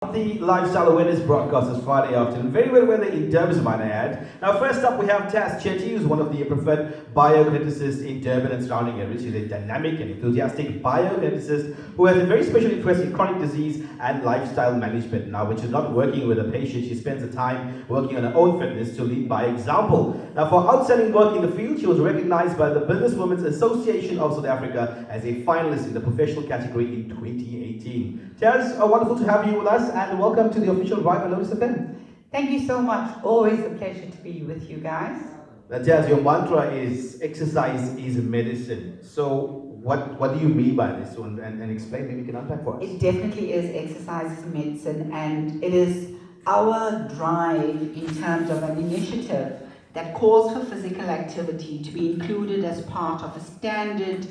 The Lifestyle Awareness broadcast is Friday afternoon. Very well weather in Durban, might I add. Now, first up, we have Tas Chetty, who's one of the preferred biokineticists in Durban and surrounding areas. She's a dynamic and enthusiastic biokineticist who has a very special interest in chronic disease and lifestyle management. Now, when she's not working with a patient, she spends the time working on her own fitness to lead by example. Now, for outstanding work in the field, she was recognized by the Businesswomen's Association of South Africa as a finalist in the professional category in 2018. Tas, wonderful to have you with us, and welcome to the official Vibe and Lotus FM. Thank you so much. Always a pleasure to be with you guys. Now, Tas, your mantra is exercise is medicine. So, what do you mean by this one? And explain, maybe you can unpack for us. It definitely is exercise is medicine, and it is our drive in terms of an initiative that calls for physical activity to be included as part of a standard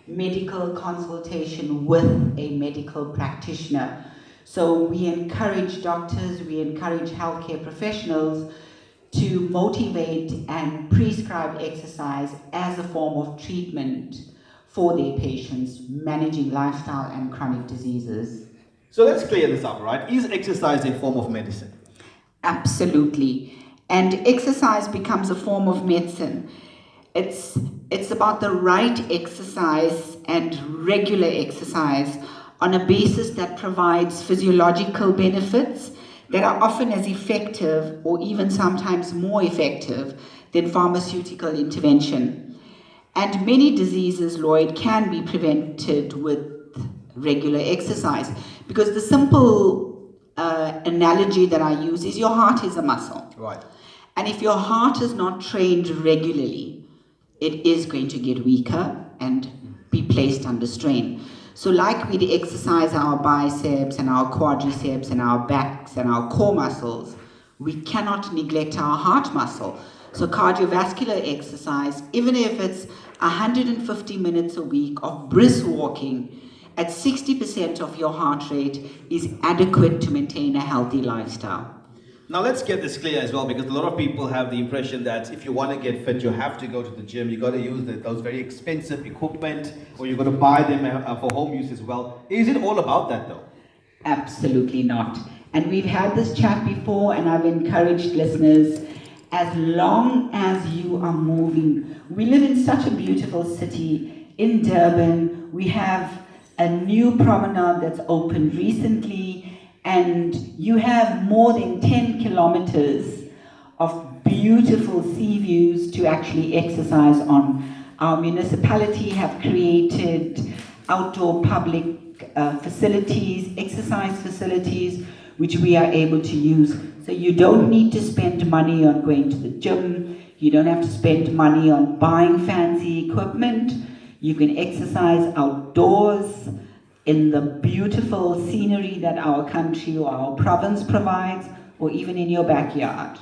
medical consultation with a medical practitioner. So we encourage doctors, we encourage healthcare professionals to motivate and prescribe exercise as a form of treatment for their patients managing lifestyle and chronic diseases. So let's clear this up, right? Is exercise a form of medicine? Absolutely. And exercise becomes a form of medicine. It's about the right exercise and regular exercise on a basis that provides physiological benefits that are often as effective or even sometimes more effective than pharmaceutical intervention. And many diseases, Lloyd, can be prevented with regular exercise, because the simple analogy that I use is your heart is a muscle. Right. And if your heart is not trained regularly, it is going to get weaker and be placed under strain. So like we exercise our biceps and our quadriceps and our backs and our core muscles, we cannot neglect our heart muscle. So cardiovascular exercise, even if it's 150 minutes a week of brisk walking at 60% of your heart rate, is adequate to maintain a healthy lifestyle. Now let's get this clear as well, because a lot of people have the impression that if you want to get fit, you have to go to the gym, you got to use those very expensive equipment, or you got to buy them for home use as well. Is it all about that though? Absolutely not. And we've had this chat before, and I've encouraged listeners, as long as you are moving. We live in such a beautiful city in Durban. We have a new promenade that's opened recently, and you have more than 10 kilometers of beautiful sea views to actually exercise on. Our municipality have created outdoor public facilities, exercise facilities, which we are able to use. So you don't need to spend money on going to the gym. You don't have to spend money on buying fancy equipment. You can exercise outdoors in the beautiful scenery that our country or our province provides, or even in your backyard.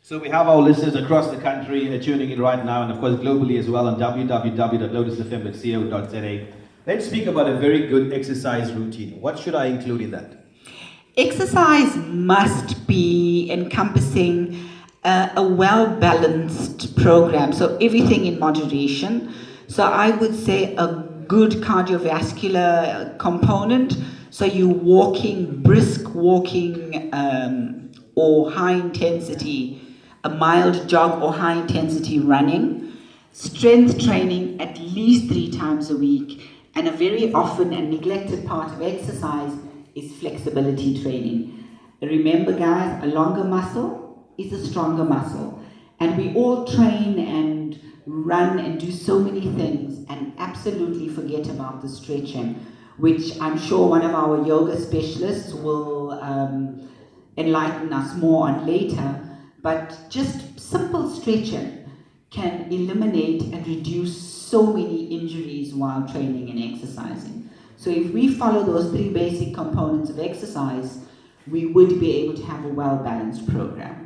So we have our listeners across the country tuning in right now, and of course globally as well on www.lotusfm.co.za. Let's speak about a very good exercise routine. What should I include in that? Exercise must be encompassing a well-balanced program, so everything in moderation. So I would say a good cardiovascular component, so you walking, brisk walking, or high intensity, a mild jog or high intensity running, strength training at least 3 times a week, and a very often and neglected part of exercise is flexibility training. Remember guys, a longer muscle is a stronger muscle, and we all train and run and do so many things and absolutely forget about the stretching, which I'm sure one of our yoga specialists will enlighten us more on later. But just simple stretching can eliminate and reduce so many injuries while training and exercising. So if we follow those 3 basic components of exercise, we would be able to have a well-balanced program.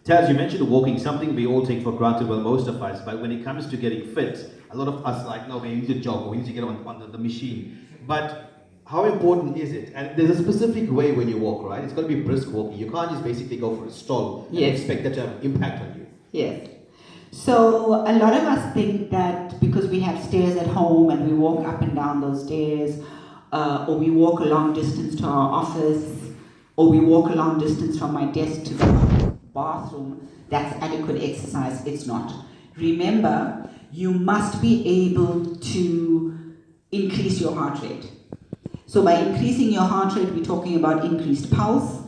Tas, you mentioned walking, something we all take for granted, well, most of us, but when it comes to getting fit, a lot of us like, no, we need to jog, or we need to get on the machine. But how important is it? And there's a specific way when you walk, right? It's got to be brisk walking. You can't just basically go for a stroll and expect that to have an impact on you. Yes. So a lot of us think that because we have stairs at home and we walk up and down those stairs, or we walk a long distance to our office, or we walk a long distance from my desk to the bathroom, that's adequate exercise. It's not. Remember, you must be able to increase your heart rate. So by increasing your heart rate, we're talking about increased pulse,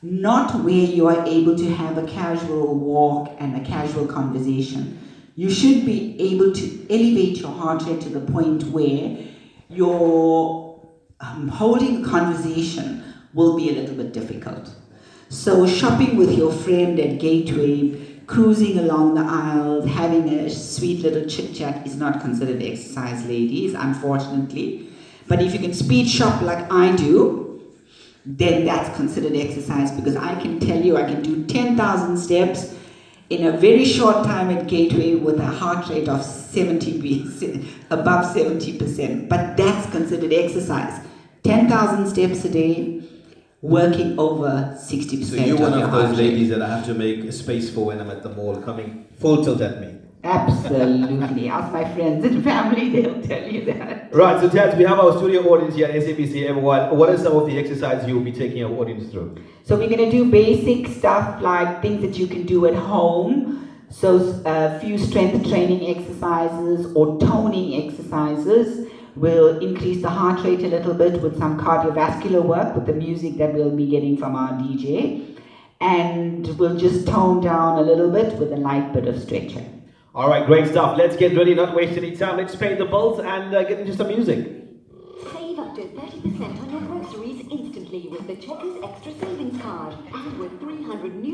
not where you are able to have a casual walk and a casual conversation. You should be able to elevate your heart rate to the point where your holding conversation will be a little bit difficult. So shopping with your friend at Gateway, cruising along the aisles, having a sweet little chit-chat is not considered exercise, ladies, unfortunately. But if you can speed shop like I do, then that's considered exercise, because I can tell you I can do 10,000 steps in a very short time at Gateway with a heart rate of above 70%. But that's considered exercise. 10,000 steps a day, working over 60%. So you're one of those heart ladies rate. that I have to make a space for when I'm at the mall, coming full tilt at me. Absolutely. Ask my friends and family, they'll tell you that. Right, so Taz, we have our studio audience here at SABC M1. What are some of the exercises you will be taking our audience through? So we're going to do basic stuff like things that you can do at home. So a few strength training exercises or toning exercises will increase the heart rate a little bit with some cardiovascular work with the music that we'll be getting from our DJ. And we'll just tone down a little bit with a light bit of stretching. All right, great stuff. Let's get ready, not waste any time. Let's pay the bills and get into some music. Save up to 30% on your groceries instantly with the Checkers Extra Savings Card. And with 300 new